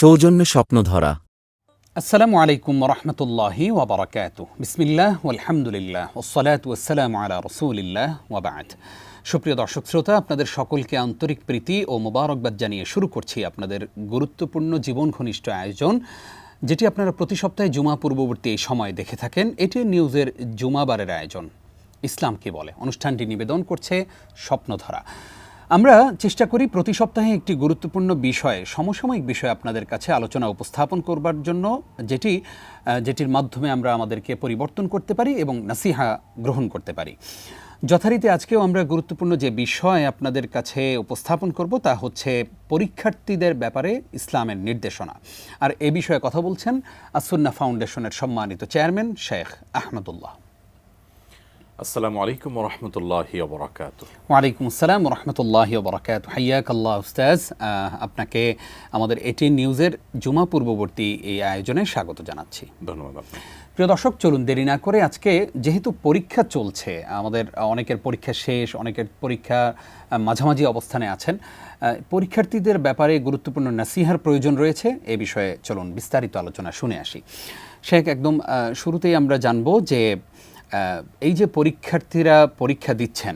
সৌজন্যে স্বপ্নধরা। আসসালামু আলাইকুম রহমতুল্লাহি ওয়াবারাকাতুহ। বিসমিল্লাহ ওয়ালহামদুলিল্লাহ ওসসালাতু ওয়াসসালামু আলা রাসূলিল্লাহ ওয়া বা'দ। সুপ্রিয় দর্শক শ্রোতা, আপনাদের সকলকে আন্তরিক প্রীতি ও মোবারকবাদ জানিয়ে শুরু করছি আপনাদের গুরুত্বপূর্ণ জীবন ঘনিষ্ঠ আয়োজন, যেটি আপনারা প্রতি সপ্তাহে জুমা পূর্ববর্তী এই সময় দেখে থাকেন। এটি নিউজের জুমাবারের আয়োজন ইসলাম কি বলে। অনুষ্ঠানটি নিবেদন করছে স্বপ্নধরা। আমরা চেষ্টা করি প্রতি সপ্তাহে একটি গুরুত্বপূর্ণ বিষয়, সমসাময়িক বিষয় আপনাদের কাছে আলোচনা উপস্থাপন করবার জন্য, যেটির মাধ্যমে আমরা আমাদেরকে পরিবর্তন করতে পারি এবং নাসিহা গ্রহণ করতে পারি। যথারীতি আজকেও আমরা গুরুত্বপূর্ণ যে বিষয় আপনাদের কাছে উপস্থাপন করব তা হচ্ছে পরীক্ষার্থীদের ব্যাপারে ইসলামের নির্দেশনা। আর এ বিষয়ে কথা বলছেন আস-সুন্নাহ ফাউন্ডেশনের সম্মানিত চেয়ারম্যান শেখ আহমদুল্লাহ। আসসালামু আলাইকুম ওরহমতুল্লাহি ওবরাকাতুহু। ওয়ালাইকুম আসসালাম ওরহমতুল্লাহি ওবরাকাতুহু। হাইয়াকাল্লাহ উস্তাজ, আপনাকে আমাদের এটিএন নিউজের জুমা পূর্ববর্তী এই আয়োজনে স্বাগত জানাচ্ছি। ধন্যবাদ। প্রিয় দর্শক, চলুন দেরি না করে আজকে, যেহেতু পরীক্ষা চলছে, আমাদের অনেকের পরীক্ষা শেষ, অনেকের পরীক্ষা মাঝামাঝি অবস্থানে আছেন, পরীক্ষার্থীদের ব্যাপারে গুরুত্বপূর্ণ নাসিহার প্রয়োজন রয়েছে। এ বিষয়ে চলুন বিস্তারিত আলোচনা শুনে আসি। শেখ, একদম শুরুতেই আমরা জানবো যে এই যে পরীক্ষার্থীরা পরীক্ষা দিচ্ছেন,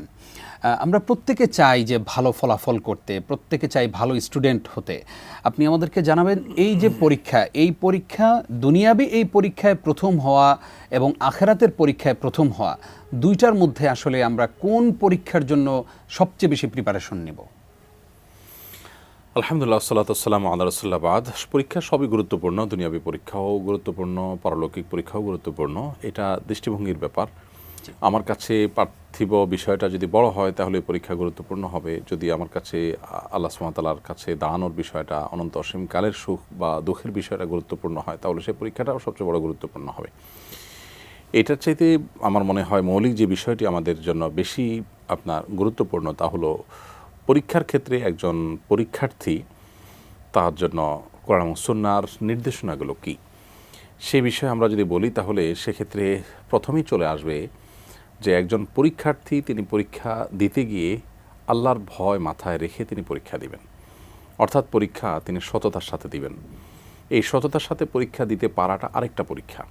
আমরা প্রত্যেকে চাই যে ভালো ফলাফল করতে, প্রত্যেকে চাই ভালো স্টুডেন্ট হতে। আপনি আমাদেরকে জানাবেন, এই যে পরীক্ষা দুনিয়াবি এই পরীক্ষায় প্রথম হওয়া এবং আখিরাতের পরীক্ষায় প্রথম হওয়া, দুইটার মধ্যে আসলে আমরা কোন পরীক্ষার জন্য সবচেয়ে বেশি প্রিপারেশন নেব? আলহামদুলিল্লাহ, সাল্লাতু ওয়াসসালামু আলা রাসূলিল্লাহ বাদ। পরীক্ষা সবই গুরুত্বপূর্ণ, দুনিয়াবী পরীক্ষাও গুরুত্বপূর্ণ, পারলৌকিক পরীক্ষাও গুরুত্বপূর্ণ। এটা দৃষ্টিভঙ্গির ব্যাপার। আমার কাছে পার্থিব বিষয়টা যদি বড় হয় তাহলে পরীক্ষা গুরুত্বপূর্ণ হবে। যদি আমার কাছে আল্লাহ সুবহানাহু ওয়া তাআলার কাছে দাঁড়ানোর বিষয়টা, অনন্ত অসীম কালের সুখ বা দুঃখের বিষয়টা গুরুত্বপূর্ণ হয়, তাহলে সেই পরীক্ষাটাও সবচেয়ে বড় গুরুত্বপূর্ণ হবে। এটার চাইতে আমার মনে হয় মৌলিক যে বিষয়টি আমাদের জন্য বেশি গুরুত্বপূর্ণ, তা হলো পরীক্ষার ক্ষেত্রে একজন পরীক্ষার্থী, তার জন্য কোরআন এবং সুন্নাহর নির্দেশনাগুলো কী, সে বিষয়ে আমরা যদি বলি তাহলে সেক্ষেত্রে প্রথমেই চলে আসবে যে একজন পরীক্ষার্থী তিনি পরীক্ষা দিতে গিয়ে আল্লাহর ভয় মাথায় রেখে তিনি পরীক্ষা দিবেন। অর্থাৎ পরীক্ষা তিনি সততার সাথে দিবেন। এই সততার সাথে পরীক্ষা দিতে পারাটা আরেকটা পরীক্ষা।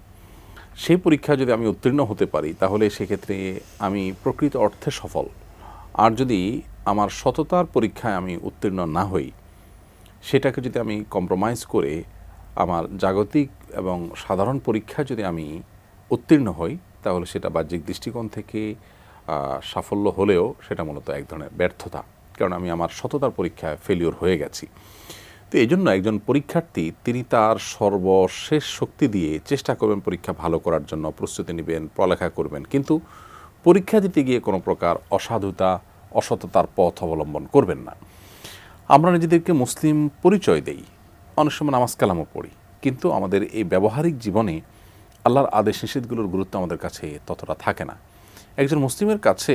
সেই পরীক্ষা যদি আমি উত্তীর্ণ হতে পারি তাহলে সেক্ষেত্রে আমি প্রকৃত অর্থে সফল। আর যদি আমার সততার পরীক্ষায় আমি উত্তীর্ণ না হই, সেটাকে যদি আমি কম্প্রোমাইজ করে আমার জাগতিক এবং সাধারণ পরীক্ষায় যদি আমি উত্তীর্ণ হই, তাহলে সেটা বাহ্যিক দৃষ্টিকোণ থেকে সাফল্য হলেও সেটা মূলত এক ধরনের ব্যর্থতা, কারণ আমি আমার সততার পরীক্ষায় ফেলিওর হয়ে গেছি। তো এই জন্য একজন পরীক্ষার্থী তিনি তার সর্বশেষ শক্তি দিয়ে চেষ্টা করবেন পরীক্ষা ভালো করার জন্য, প্রস্তুতি নেবেন, পড়ালেখা করবেন, কিন্তু পরীক্ষা দিতে গিয়ে কোনো প্রকার অসাধুতা, অসততার পথ অবলম্বন করবেন না। আমরা নিজেদেরকে মুসলিম পরিচয় দেই, অনেক সময় নামাজ কালামও পড়ি, কিন্তু আমাদের এই ব্যবহারিক জীবনে আল্লাহর আদেশ নিষেধগুলোর গুরুত্ব আমাদের কাছে ততটা থাকে না। একজন মুসলিমের কাছে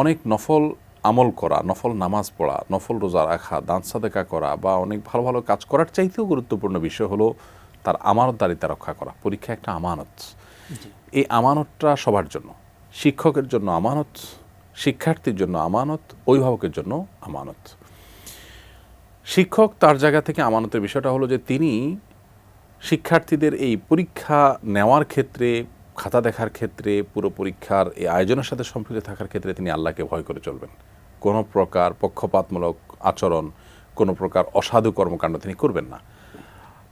অনেক নফল আমল করা, নফল নামাজ পড়া, নফল রোজা রাখা, দান সাদেকা করা বা অনেক ভালো ভালো কাজ করার চাইতেও গুরুত্বপূর্ণ বিষয় হলো তার আমানতদারিতা রক্ষা করা। পরীক্ষা একটা আমানত। এই আমানতটা সবার জন্য, শিক্ষকের জন্য আমানত, শিক্ষার্থীর জন্য আমানত, অভিভাবকের জন্য আমানত। শিক্ষক তার জায়গা থেকে আমানতের বিষয়টা হলো যে তিনি শিক্ষার্থীদের এই পরীক্ষা নেওয়ার ক্ষেত্রে, খাতা দেখার ক্ষেত্রে, পুরো পরীক্ষার এই আয়োজনের সাথে সম্পৃক্ত থাকার ক্ষেত্রে তিনি আল্লাহকে ভয় করে চলবেন। কোনো প্রকার পক্ষপাতমূলক আচরণ, কোনো প্রকার অসাধু কর্মকাণ্ড তিনি করবেন না।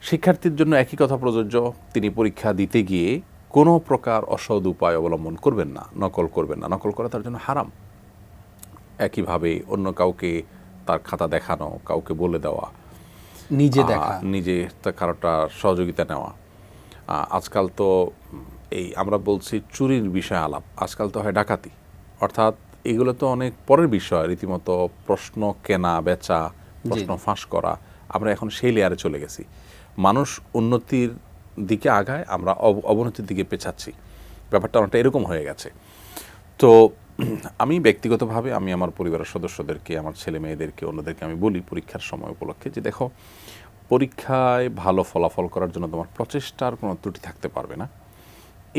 শিক্ষার্থীর জন্য একই কথা প্রযোজ্য, তিনি পরীক্ষা দিতে গিয়ে কোনো প্রকার অসৎ উপায় অবলম্বন করবেন না, নকল করবেন না। নকল করা তার জন্য হারাম। একইভাবে অন্য কাউকে তার খাতা দেখানো, কাউকে বলে দেওয়া, নিজে কারোটা সহযোগিতা নেওয়া। আজকাল তো এই আমরা বলছি চুরির বিষয় আলাপ, আজকাল তো হয় ডাকাতি। অর্থাৎ এগুলো তো অনেক পরের বিষয়, রীতিমতো প্রশ্ন কেনা বেচা, প্রশ্ন ফাঁস করা। আমরা এখন সেই লেয়ারে চলে গেছি। মানুষ উন্নতির দিকে আগায়, আমরা অবনতির দিকে পেছাচ্ছি। ব্যাপারটা অনেকটা এরকম হয়ে গেছে। তো আমি ব্যক্তিগতভাবে আমি আমার পরিবারের সদস্যদেরকে, আমার ছেলে মেয়েদেরকে, অন্যদেরকে আমি বলি পরীক্ষার সময় উপলক্ষে যে দেখো, পরীক্ষায় ভালো ফলাফল করার জন্য তোমার প্রচেষ্টার কোনো ত্রুটি থাকতে পারবে না।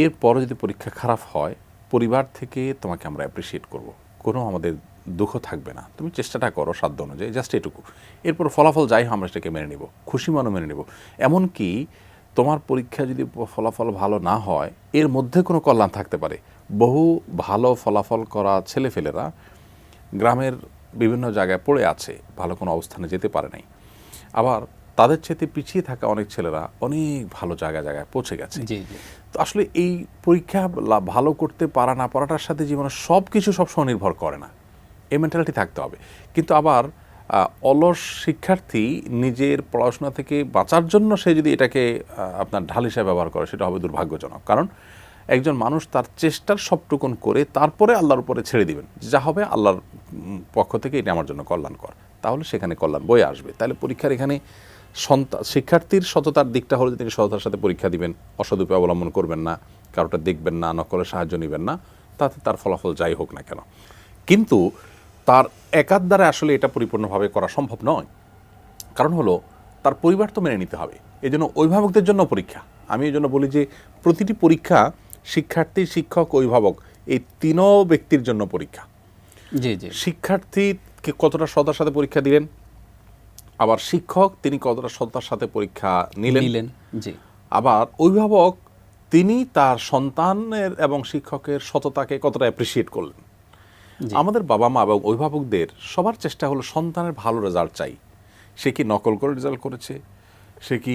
এরপরও যদি পরীক্ষা খারাপ হয়, পরিবার থেকে তোমাকে আমরা অ্যাপ্রিসিয়েট করব। কোনো আমাদের দুঃখ থাকবে না, তুমি চেষ্টাটা করো সাধ্য অনুযায়ী, জাস্ট এটুকু। এরপর ফলাফল যাই আমরা সেটাকে মেনে নেব, খুশি মনে মেনে নেব। এমনকি তোমার পরীক্ষা যদি ফলাফল ভালো না হয়, এর মধ্যে কোনো কল্যাণ থাকতে পারে। বহু ভালো ফলাফল করা ছেলেফেলেরা গ্রামের বিভিন্ন জায়গায় পড়ে আছে, ভালো কোনো অবস্থানে যেতে পারে নাই। আবার তাদের চেয়ে পিছিয়ে থাকা অনেক ছেলেরা অনেক ভালো জায়গায় পৌঁছে গেছে। তো আসলে এই পরীক্ষা ভালো করতে পারা না পারাটার সাথে জীবনের সব কিছু সবসময় নির্ভর করে না, এই মেন্টালিটি থাকতে হবে। কিন্তু আবার অলস শিক্ষার্থী নিজের পড়াশোনা থেকে বাঁচার জন্য সে যদি এটাকে আপনার ঢাল হিসেবে ব্যবহার করে, সেটা হবে দুর্ভাগ্যজনক। কারণ একজন মানুষ তার চেষ্টার সবটুকুন করে তারপরে আল্লাহর উপরে ছেড়ে দিবেন, যা হবে আল্লাহর পক্ষ থেকে এটা আমার জন্য কল্যাণকর, তাহলে সেখানে কল্যাণ বয়ে আসবে। তাহলে পরীক্ষার এখানে শিক্ষার্থীর সততার দিকটা হলো যে তিনি সততার সাথে পরীক্ষা দিবেন, অসদুপায় অবলম্বন করবেন না, কারোটা দেখবেন না, নকলের সাহায্য নেবেন না, তাতে তার ফলাফল যাই হোক না কেন। কিন্তু তার একার দ্বারা আসলে এটা পরিপূর্ণভাবে করা সম্ভব নয়। কারণ হলো তার পরিবার তো মেনে নিতে হবে, এই জন্য অভিভাবকদের জন্য পরীক্ষা। আমি এই জন্য বলি যে প্রতিটি পরীক্ষা শিক্ষার্থী, শিক্ষক, অভিভাবক এই তিনও ব্যক্তির জন্য পরীক্ষা। শিক্ষার্থীকে কতটা সততার সাথে পরীক্ষা দিলেন, আবার শিক্ষক তিনি কতটা সততার সাথে পরীক্ষা নিলেন, আবার অভিভাবক তিনি তার সন্তানের এবং শিক্ষকের সততাকে কতটা অ্যাপ্রিসিয়েট করলেন। আমাদের বাবা মা এবং অভিভাবকদের সবার চেষ্টা হলো সন্তানের ভালো রেজাল্ট চাই। সে কি নকল করে রেজাল্ট করেছে, সে কি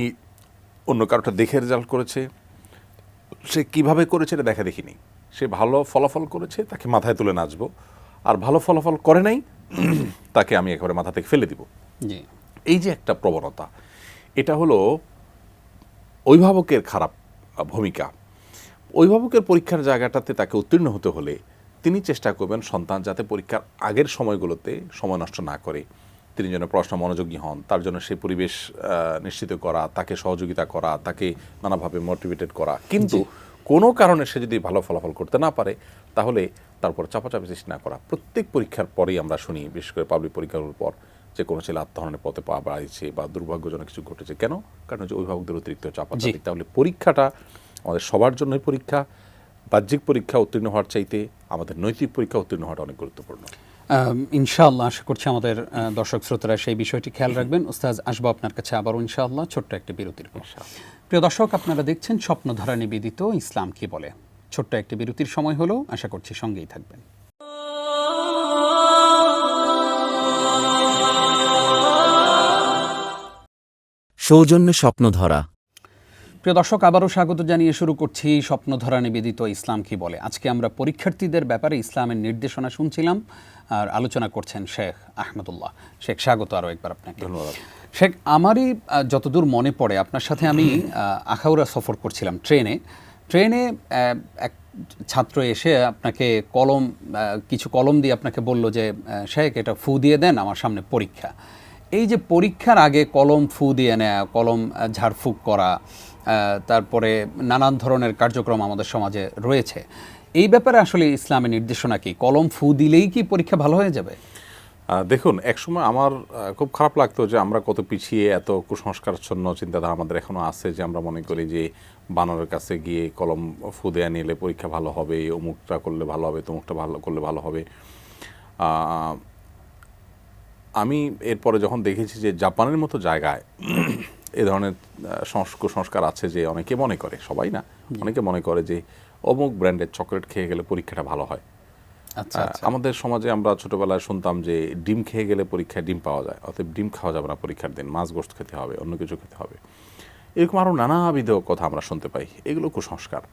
অন্য কারোটা দেখে রেজাল্ট করেছে, সে কিভাবে করেছে এটা দেখা দেখিনি। সে ভালো ফলাফল করেছে তাকে মাথায় তুলে নাচবো, আর ভালো ফলাফল করে নাই তাকে আমি একেবারে মাথা থেকে ফেলে দিব। এই যে একটা প্রবণতা, এটা হলো অভিভাবকের খারাপ ভূমিকা। অভিভাবকের পরীক্ষার জায়গাটাতে তাকে উত্তীর্ণ হতে হলে তিনি চেষ্টা করবেন সন্তান যাতে পরীক্ষার আগের সময়গুলোতে সময় নষ্ট না করে, তিনি যেন পড়াশোনা মনোযোগী হন, তার জন্য সেই পরিবেশ নিশ্চিত করা, তাকে সহযোগিতা করা, তাকে নানাভাবে মোটিভেটেড করা। কিন্তু কোনো কারণে সে যদি ভালো ফলাফল করতে না পারে, তাহলে তারপর চাপাচাপি সৃষ্টি না করা। প্রত্যেক পরীক্ষার পরেই আমরা শুনি, বিশেষ করে পাবলিক পরীক্ষার পর, যে কোনো ছেলে আত্মহননের পথে পা বাড়িয়েছে বা দুর্ভাগ্যজনক কিছু ঘটেছে। কেন? কারণ যে অভিভাবকদের অতিরিক্ত চাপাচাপি। তাহলে পরীক্ষাটা আমাদের সবার জন্যই পরীক্ষা। বাহ্যিক পরীক্ষা উত্তীর্ণ হওয়ার চাইতে আমাদের নৈতিক পরীক্ষা উত্তীর্ণ হওয়াটা অনেক গুরুত্বপূর্ণ। ইনশাআল্লাহ আশা করছি আমাদের দর্শক শ্রোতারা সেই বিষয়টি খেয়াল রাখবেন। উস্তাজ, আসবো আপনার কাছে আবারও ইনশাআল্লাহ ছোট্ট একটি বিরতির পর। প্রিয় দর্শক, আপনারা দেখছেন স্বপ্নধারা নিবেদিত ইসলাম কি বলে। ছোট্ট একটি বিরতির সময় হলো, আশা করছি সঙ্গেই থাকবেন। সৌজন্যে স্বপ্নধারা। প্রিয় দর্শক, আবারও স্বাগত জানিয়ে শুরু করছি স্বপ্নধারা নিবেদিত ইসলাম কি বলে। আজকে আমরা পরীক্ষার্থীদের ব্যাপারে ইসলামের নির্দেশনা শুনছিলাম আর আলোচনা করছেন শেখ আহমদুল্লাহ। শেখ, স্বাগত আরও একবার আপনাকে। ধন্যবাদ শেখ। আমারই যতদূর মনে পড়ে, আপনার সাথে আমি আখাউড়া সফর করছিলাম ট্রেনে এক ছাত্র এসে আপনাকে কিছু কলম দিয়ে আপনাকে বলল যে শেখ এটা ফু দিয়ে দেন, আমার সামনে পরীক্ষা। এই যে পরীক্ষার আগে কলম ফু দিয়ে নেয়া, কলম ঝাড়ফুঁক করা, তারপরে নানান ধরনের কার্যক্রম আমাদের সমাজে রয়েছে, এই ব্যাপারে আসলে ইসলামের নির্দেশনা কি? কলম ফু দিলেই কি পরীক্ষা ভালো হয়ে যাবে? দেখুন, একসময় আমার খুব খারাপ লাগতো যে আমরা কত পিছিয়ে, এত কুসংস্কারচ্ছন্ন চিন্তাধারা আমাদের এখনও আছে, যে আমরা মনে করি যে বানরের কাছে গিয়ে কলম ফু দেয়া নিলে পরীক্ষা ভালো হবে, অমুকটা করলে ভালো হবে, তমুকটা ভালো করলে ভালো হবে। আমি এরপরে যখন দেখেছি যে জাপানের মতো জায়গায় এ ধরনের কুসংস্কার আছে, যে অনেকে মনে করে, সবাই না, অনেকে মনে করে যে অমুক ব্র্যান্ডের চকলেট খেয়ে গেলে পরীক্ষাটা ভালো হয়। আমাদের সমাজে আমরা ছোটবেলায় শুনতাম যে ডিম খেয়ে গেলে পরীক্ষায় ডিম পাওয়া যায়, অতএব ডিম খাওয়া যাবে না পরীক্ষার দিন, মাছ গোশত খেতে হবে, অন্য কিছু খেতে হবে। এরকম আরও নানাবিধ কথা আমরা শুনতে পাই। এগুলো কুসংস্কার।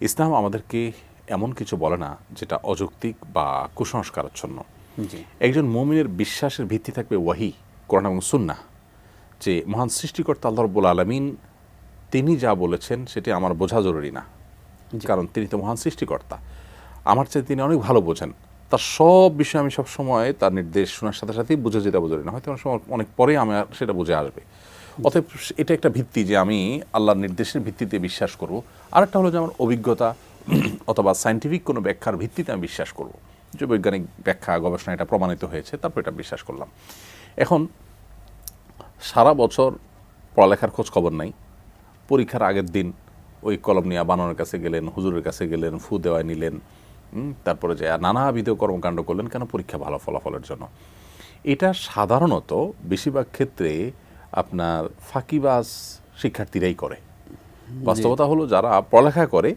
ইসলাম আমাদেরকে এমন কিছু বলে না যেটা অযৌক্তিক বা কুসংস্কারাচ্ছন্ন। একজন মুমিনের বিশ্বাসের ভিত্তি থাকবে ওয়াহি, কোরআন এবং সুন্নাহ, যে মহান সৃষ্টিকর্তা আল্লাহ রাব্বুল আলামিন তিনি যা বলেছেন সেটি আমার বোঝা জরুরি না, কারণ তিনি তো মহান সৃষ্টিকর্তা, আমার চেয়ে তিনি অনেক ভালো বোঝেন। তার সব বিষয় আমি সবসময় তার নির্দেশ শোনার সাথে সাথেই বুঝে যেতে জরুরি না, হয়তো অনেক পরে আমার সেটা বুঝে আসবে। অতএব এটা একটা ভিত্তি যে আমি আল্লাহর নির্দেশের ভিত্তিতে বিশ্বাস করব। আরেকটা হলো যে আমার অভিজ্ঞতা অথবা সায়েন্টিফিক কোনো ব্যাখ্যার ভিত্তিতে আমি বিশ্বাস করব, যে বৈজ্ঞানিক ব্যাখ্যা গবেষণা এটা প্রমাণিত হয়েছে, তারপর এটা বিশ্বাস করলাম। এখন সারা বছর পড়ালেখার খোঁজ খবর নাই, পরীক্ষার আগের দিন ওই কলম নিয়ে বানরের কাছে গেলেন, হুজুরের কাছে গেলেন, ফু দেওয়ায় নিলেন, তারপরে যে নানাবিধ কর্মকাণ্ড করলেন কেন? পরীক্ষা ভালো ফলাফলের জন্য। এটা সাধারণত বেশিরভাগ ক্ষেত্রে আপনার ফাঁকিবাজ শিক্ষার্থীরাই করে। বাস্তবতা হলো যারা পড়ালেখা করে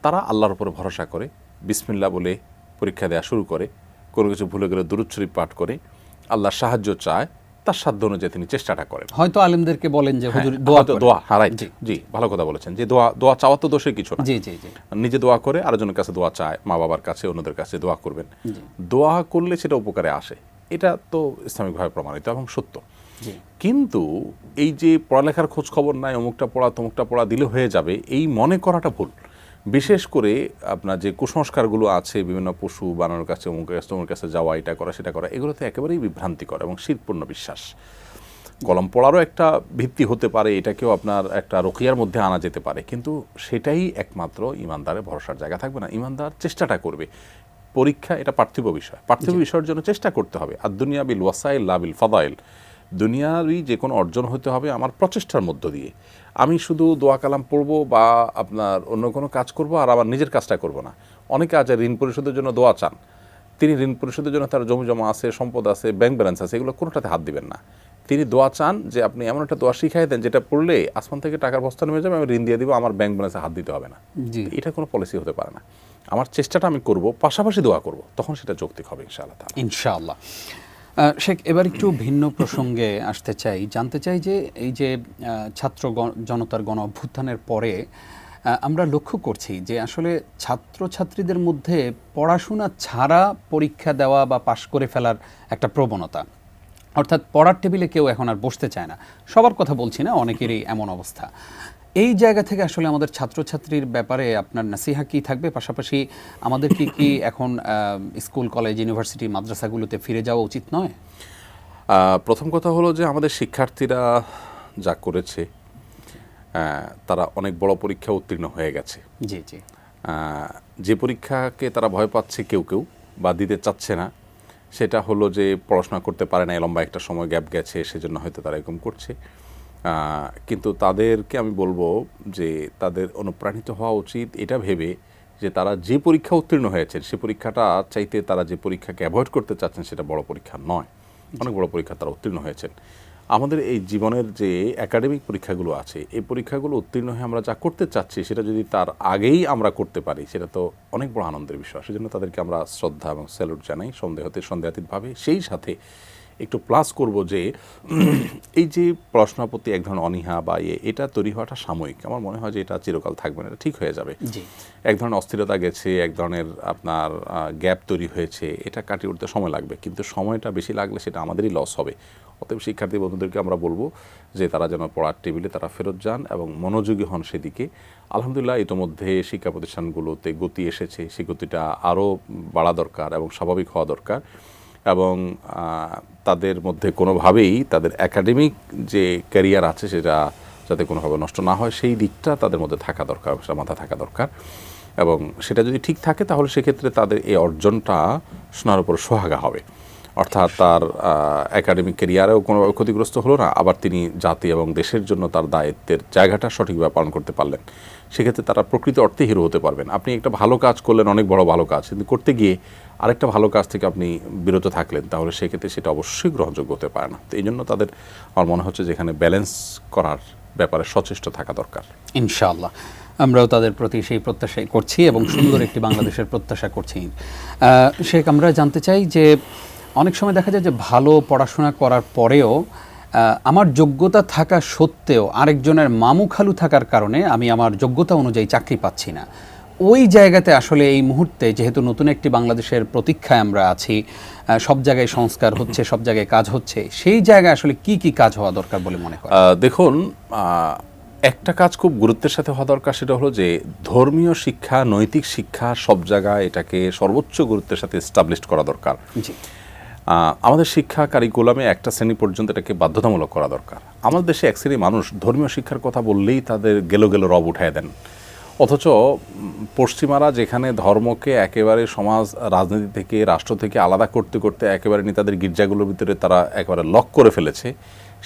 তারা আল্লাহর উপরে ভরসা করে, বিসমিল্লাহ বলে পরীক্ষা দেওয়া শুরু করে, কোনো কিছু ভুলে গেলে দুরূদ শরীফ পাঠ করে, আল্লাহর সাহায্য চায়, তার সাধ্য অনুযায়ী তিনি চেষ্টাটা করেন। হয়তো আলেমদেরকে বলেন যে হুজুর দোয়া রাইট, জি ভালো কথা বলেছেন, যে দোয়া চাওয়া তো দোষের কিছু না। জি জি জি, নিজে দোয়া করে আরেকজনের কাছে দোয়া চায়, মা বাবার কাছে, অন্যদের কাছে দোয়া করবেন। দোয়া করলে সেটা উপকারে আসে, এটা তো ইসলামিকভাবে প্রমাণিত এবং সত্য। কিন্তু এই যে পড়ালেখার খোঁজ খবর নাই, অমুকটা পড়া তমুকটা পড়া দিলে হয়ে যাবে, এই মনে করাটা ভুল। বিশেষ করে আপনার যে কুসংস্কারগুলো আছে, বিভিন্ন পশু বানানোর কাছে, অমুকের কাছে যাওয়া, এটা করা সেটা করা, এগুলোতে একেবারেই বিভ্রান্তিকর এবং শিরপূর্ণ বিশ্বাস। কলম পড়ারও একটা ভিত্তি হতে পারে, এটাকেও আপনার একটা রকিয়ার মধ্যে আনা যেতে পারে, কিন্তু সেটাই একমাত্র ইমানদারের ভরসার জায়গা থাকবে না। ইমানদার চেষ্টাটা করবে। পরীক্ষা এটা পার্থিব বিষয়, পার্থিব বিষয়ের জন্য চেষ্টা করতে হবে। আর দুনিয়া বিল ওয়াসাইল লা বিল ফাদাইল, দুনিয়ারই যে কোনো অর্জন হতে হবে আমার প্রচেষ্টার মধ্য দিয়ে। আমি শুধু দোয়া কালাম পড়বো বা আপনার অন্য কোনো কাজ করব আর আবার নিজের কাজটা করব না। অনেকে আছে ঋণ পরিশোধের জন্য দোয়া চান, তিনি ঋণ পরিশোধের জন্য তার জমি জমা আছে, সম্পদ আছে, ব্যাংক ব্যালেন্স আছে, এগুলো কোনোটাতে হাত দিবেন না। তিনি দোয়া চান যে আপনি এমন একটা দোয়া শিখাই দেন যেটা পড়লে আসমান থেকে টাকার বস্তা নেমে যাবে, আমি ঋণ দিয়ে দিব, আমার ব্যাংক ব্যালেন্সে হাত দিতে হবে না। এটা কোনো পলিসি হতে পারে না। আমার চেষ্টাটা আমি করব, পাশাপাশি দোয়া করব, তখন সেটা যৌক্তিক হবে ইনশাআল্লাহ। ইনশাআল্লাহ। শেখ, এবার একটু ভিন্ন প্রসঙ্গে আসতে চাই, জানতে চাই যে এই যে ছাত্র জনতার গণ অভ্যুত্থানের পরে আমরা লক্ষ্য করছি যে আসলে ছাত্রছাত্রীদের মধ্যে পড়াশোনা ছাড়া পরীক্ষা দেওয়া বা পাশ করে ফেলার একটা প্রবণতা, অর্থাৎ পড়ার টেবিলে কেউ এখন আর বসতে চায় না। সবার কথা বলছি না, অনেকেরই এমন অবস্থা। এই জায়গা থেকে আসলে আমাদের ছাত্রছাত্রীর ব্যাপারে আপনার নাসিহা কি থাকবে? পাশাপাশি আমাদের কি এখন স্কুল, কলেজ, ইউনিভার্সিটি, মাদ্রাসাগুলোতে ফিরে যাওয়া উচিত নয়? প্রথম কথা হলো যে আমাদের শিক্ষার্থীরা যা করেছে, তারা অনেক বড় পরীক্ষা উত্তীর্ণ হয়ে গেছে। জি জি, যে পরীক্ষাকে তারা ভয় পাচ্ছে কেউ কেউ বা দিতে চাচ্ছে না, সেটা হলো যে পড়াশোনা করতে পারে না, লম্বা একটা সময় গ্যাপ গেছে, সেজন্য হয়তো তারা এরকম করছে। কিন্তু তাদেরকে আমি বলবো যে তাদের অনুপ্রাণিত হওয়া উচিত এটা ভেবে যে তারা যে পরীক্ষা উত্তীর্ণ হয়েছে সে পরীক্ষাটা চাইতে তারা যে পরীক্ষাকে অ্যাভয়েড করতে চাচ্ছেন সেটা বড় পরীক্ষা নয়, অনেক বড় পরীক্ষা তারা উত্তীর্ণ হয়েছেন। আমাদের এই জীবনের যে একাডেমিক পরীক্ষাগুলো আছে, এই পরীক্ষাগুলো উত্তীর্ণ হয়ে আমরা যা করতে চাচ্ছি সেটা যদি তার আগেই আমরা করতে পারি, সেটা তো অনেক বড় আনন্দের বিষয়। সেজন্য তাদেরকে আমরা শ্রদ্ধা এবং স্যালুট জানাই সন্দেহাতীতভাবে। সেই সাথে একটু প্লাস করব যে এই যে পড়াশোনার প্রতি এক ধরনের অনীহা বা এটা তৈরি হওয়াটা সাময়িক, আমার মনে হয় যে এটা চিরকাল থাকবে না, এটা ঠিক হয়ে যাবে। এক ধরনের অস্থিরতা গেছে, এক ধরনের আপনার গ্যাপ তৈরি হয়েছে, এটা কাটিয়ে উঠতে সময় লাগবে, কিন্তু সময়টা বেশি লাগলে সেটা আমাদেরই লস হবে। অতএব শিক্ষার্থী বন্ধুদেরকে আমরা বলবো যে তারা যেন পড়ার টেবিলে তারা ফেরত যান এবং মনোযোগী হন সেদিকে। আলহামদুলিল্লাহ ইতোমধ্যে শিক্ষা প্রতিষ্ঠানগুলোতে গতি এসেছে, সেই গতিটা আরও বাড়া দরকার এবং স্বাভাবিক হওয়া দরকার। এবং তাদের মধ্যে কোনোভাবেই তাদের একাডেমিক যে ক্যারিয়ার আছে সেটা যাতে কোনোভাবে নষ্ট না হয়, সেই দিকটা তাদের মধ্যে থাকা দরকার, সেটা মাথা থাকা দরকার। এবং সেটা যদি ঠিক থাকে তাহলে সেক্ষেত্রে তাদের এই অর্জনটা সোনার উপর সোহাগা হবে। অর্থাৎ তার একাডেমিক ক্যারিয়ারেও কোনোভাবে ক্ষতিগ্রস্ত হলো না, আবার তিনি জাতি এবং দেশের জন্য তার দায়িত্বের জায়গাটা সঠিকভাবে পালন করতে পারলেন। সেক্ষেত্রে তারা প্রকৃত অর্থে হিরো হতে পারবেন। আপনি একটা ভালো কাজ করলেন, অনেক বড় ভালো কাজ, কিন্তু করতে গিয়ে আরেকটা ভালো কাজ থেকে আপনি বিরত থাকলেন, তাহলে সেক্ষেত্রে সেটা অবশ্যই গ্রহণযোগ্য হতে পারে না। তো এই জন্য তাদের আমার মনে হচ্ছে যে এখানে ব্যালেন্স করার ব্যাপারে সচেষ্ট থাকা দরকার। ইনশাআল্লাহ আমরাও তাদের প্রতি সেই প্রত্যাশাই করছি এবং সুন্দর একটি বাংলাদেশের প্রত্যাশা করছি। শেখ, আমরা জানতে চাই যে অনেক সময় দেখা যায় যে ভালো পড়াশোনা করার পরেও আমার যোগ্যতা থাকা সত্ত্বেও আরেকজনের মামু খালু থাকার কারণে আমি আমার যোগ্যতা অনুযায়ী চাকরি পাচ্ছি না। ওই জায়গাতে আসলে এই মুহূর্তে যেহেতু নতুন একটি বাংলাদেশের প্রতীক্ষায় আমরা আছি, সব জায়গায় সংস্কার হচ্ছে, সব জায়গায় কাজ হচ্ছে, সেই জায়গায় আসলে কি কি কাজ হওয়া দরকার বলে মনে করেন? দেখুন, একটা কাজ খুব গুরুত্বের সাথে হওয়া দরকার, সেটা হলো যে ধর্মীয় শিক্ষা, নৈতিক শিক্ষা সব জায়গায় এটাকে সর্বোচ্চ গুরুত্বের সাথে এস্টাবলিশ করা দরকার। জি, আমাদের শিক্ষা কারিকুলামে একটা শ্রেণী পর্যন্ত এটাকে বাধ্যতামূলক করা দরকার। আমাদের দেশে এক শ্রেণী মানুষ ধর্মীয় শিক্ষার কথা বললেই তাদের গেলো রব উঠায় দেন, অথচ পশ্চিমারা যেখানে ধর্মকে একেবারে সমাজ, রাজনীতি থেকে, রাষ্ট্র থেকে আলাদা করতে করতে একেবারে তাদের গির্জাগুলোর ভিতরে তারা একেবারে লক করে ফেলেছে,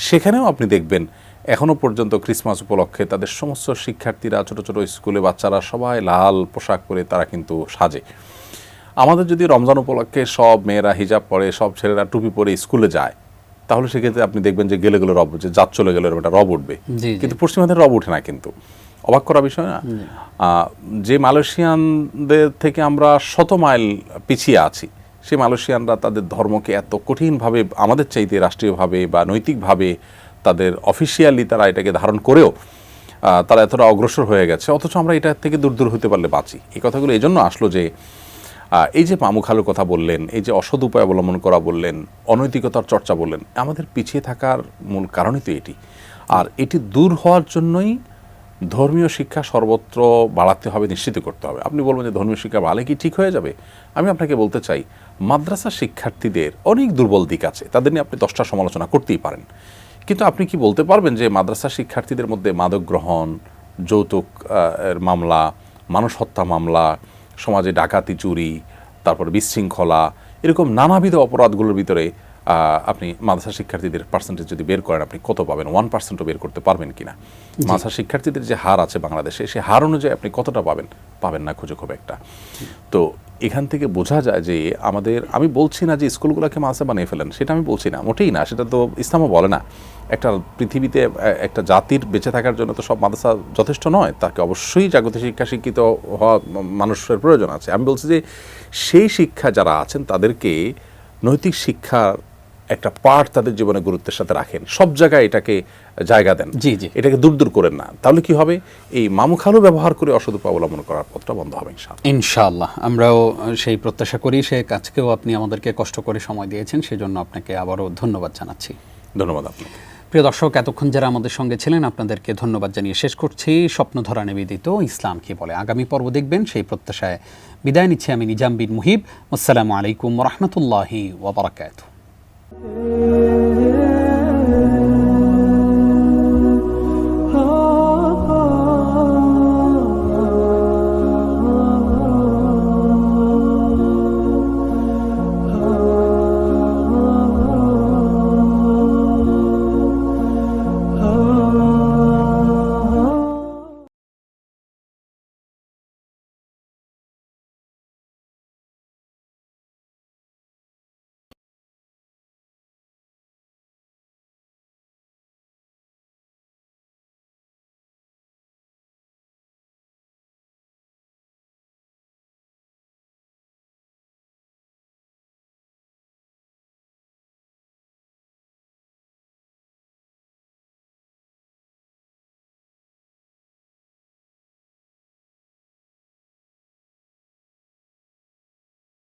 সেখানেও আপনি দেখবেন এখনও পর্যন্ত ক্রিসমাস উপলক্ষে তাদের সমস্ত শিক্ষার্থীরা, ছোট ছোট স্কুলে বাচ্চারা সবাই লাল পোশাক পরে তারা কিন্তু সাজে। আমাদের যদি রমজান উপলক্ষে সব মেয়েরা হিজাব পরে, সব ছেলেরা টুপি পরে স্কুলে যায়, তাহলে সেক্ষেত্রে আপনি দেখবেন যে গেলে গেলে রব, যে জাত চলে গেলে একটা রব উঠবে, কিন্তু পশ্চিমাদের রব উঠে না। কিন্তু অবাক করা বিষয় না? যে মালয়েশিয়ানদের থেকে আমরা শত মাইল পিছিয়ে আছি, সেই মালয়েশিয়ানরা তাদের ধর্মকে এত কঠিনভাবে আমাদের চাইতে রাষ্ট্রীয়ভাবে বা নৈতিকভাবে তাদের অফিসিয়ালি তারা এটাকে ধারণ করেও তারা এতটা অগ্রসর হয়ে গেছে, অথচ আমরা এটা থেকে দূর হতে পারলে বাঁচি। এই কথাগুলো এই জন্য আসলো যে এই যে মামু খালুর কথা বললেন, এই যে অসৎ উপায় অবলম্বন করা বললেন, অনৈতিকতার চর্চা বললেন, আমাদের পিছিয়ে থাকার মূল কারণই তো এটি। আর এটি দূর হওয়ার জন্যই ধর্মীয় শিক্ষা সর্বত্র বাড়াতে হবে, নিশ্চিত করতে হবে। আপনি বলবেন যে ধর্মীয় শিক্ষা বাড়ালে কি ঠিক হয়ে যাবে? আমি আপনাকে বলতে চাই, মাদ্রাসা শিক্ষার্থীদের অনেক দুর্বল দিক আছে, তাদের নিয়ে আপনি 10টা সমালোচনা করতেই পারেন, কিন্তু আপনি কি বলতে পারবেন যে মাদ্রাসা শিক্ষার্থীদের মধ্যে মাদক গ্রহণ, যৌতুক এর মামলা, মানুষ হত্যা মামলা, সমাজে ডাকাতি, চুরি, তারপর বিশৃঙ্খলা, এরকম নানাবিধ অপরাধগুলোর ভিতরে আপনি মাদ্রাসা শিক্ষার্থীদের পার্সেন্টেজ যদি বের করেন, আপনি কত পাবেন? 1%ও বের করতে পারবেন কিনা? মাদ্রাসা শিক্ষার্থীদের যে হার আছে বাংলাদেশে, সে হার অনুযায়ী আপনি কতটা পাবেন না খুঁজে খুব একটা। তো এখান থেকে বোঝা যায় যে আমাদের, আমি বলছি না যে স্কুলগুলোকে মাদ্রাসা বানিয়ে ফেলেন, সেটা আমি বলছি না, মোটেই না, সেটা তো ইসলামও বলে না। একটা পৃথিবীতে একটা জাতির বেঁচে থাকার জন্য তো সব মাদ্রাসা যথেষ্ট নয়, তাকে অবশ্যই জাগতিক শিক্ষা শিক্ষিত হওয়া মানুষের প্রয়োজন আছে। আমি বলছি যে সেই শিক্ষা যারা আছেন তাদেরকে নৈতিক শিক্ষার একটা পার্ট তাদের জীবনে গুরুত্বের সাথে রাখেন, সব জায়গায় এটাকে জায়গা দেন, এটাকে দূর করেন না। তাহলে কি হবে? এই মামু খালু ব্যবহার করে অসৎ উপায় অবলম্বন করার পথটা বন্ধ হবে ইনশাআল্লাহ। আমরাও সেই প্রত্যাশা করি। সে কাজকেও আপনি আমাদেরকে কষ্ট করে সময় দিয়েছেন, সেজন্য আপনাকে আবারও ধন্যবাদ জানাচ্ছি। ধন্যবাদ আপনাকে। প্রিয় দর্শক, এতক্ষণ যারা আমাদের সঙ্গে ছিলেন আপনাদেরকে ধন্যবাদ জানিয়ে শেষ করছি স্বপ্নধরা নিবেদিত ইসলাম কি বলে। আগামী পর্ব দেখবেন, সেই প্রত্যাশায় বিদায় নিচ্ছি আমি নিজাম বিন মুহিব। আসসালামু আলাইকুম ওয়া রাহমাতুল্লাহি ওয়া বারাকাতুহু।